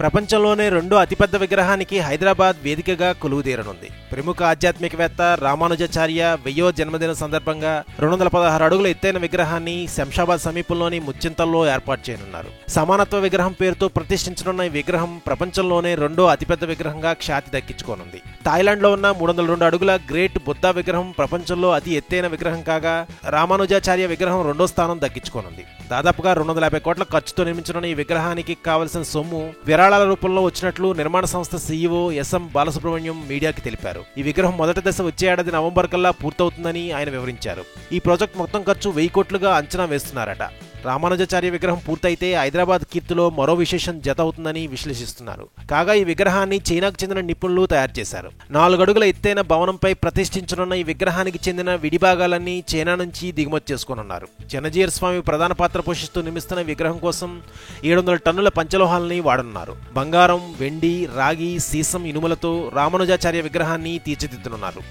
ప్రపంచంలోనే రెండో అతిపెద్ద విగ్రహానికి హైదరాబాద్ వేదికగా కొలువుదీరనుంది. ప్రముఖ ఆధ్యాత్మికవేత్త రామానుజాచార్య 1000వ జన్మదిన సందర్భంగా 216 అడుగుల ఎత్తైన విగ్రహాన్ని శంషాబాద్ సమీపంలోని ముచ్చింతల్లో ఏర్పాటు చేయనున్నారు. సమానత్వ విగ్రహం పేరుతో ప్రతిష్ఠించనున్న ఈ విగ్రహం ప్రపంచంలోనే రెండో అతిపెద్ద విగ్రహంగా ఖ్యాతి దక్కించుకోనుంది. థాయిలాండ్లో ఉన్న 302 అడుగుల గ్రేట్ బుద్ధా విగ్రహం ప్రపంచంలో అతి ఎత్తైన విగ్రహం కాగా, రామానుజాచార్య విగ్రహం రెండో స్థానం దక్కించుకోనుంది. దాదాపుగా 250 కోట్ల ఖర్చుతో నిర్మించనున్న ఈ విగ్రహానికి కావలసిన సొమ్ము విరాళాల రూపంలో వచ్చినట్లు నిర్మాణ సంస్థ సీఈఓ ఎస్ఎం బాలసుబ్రహ్మణ్యం మీడియాకి తెలిపారు. ఈ విగ్రహం మొదటి దశ వచ్చే ఏడాది నవంబర్ కల్లా పూర్తవుతుందని ఆయన వివరించారు. ఈ ప్రాజెక్ట్ మొత్తం ఖర్చు 1000 కోట్లుగా అంచనా వేస్తున్నారట. రామానుజాచార్య విగ్రహం పూర్తయితే హైదరాబాద్ కీర్తిలో మరో విశేషం జత అవుతుందని విశ్లేషిస్తున్నారు. కాగా ఈ విగ్రహాన్ని చైనాకు చెందిన నిపుణులు తయారు చేశారు. 4 అడుగుల ఎత్తైన భవనంపై ప్రతిష్ఠించనున్న ఈ విగ్రహానికి చెందిన విడిభాగాలన్నీ చైనా నుంచి దిగుమతి చేసుకోనున్నారు. జనజీయర్ స్వామి ప్రధాన పాత్ర పోషిస్తూ నిర్మిస్తున్న విగ్రహం కోసం 700 టన్నుల పంచలోహాలని వాడనున్నారు. బంగారం, వెండి, రాగి, సీసం, ఇనుములతో రామానుజాచార్య విగ్రహాన్ని తీర్చిదిద్దనున్నారు.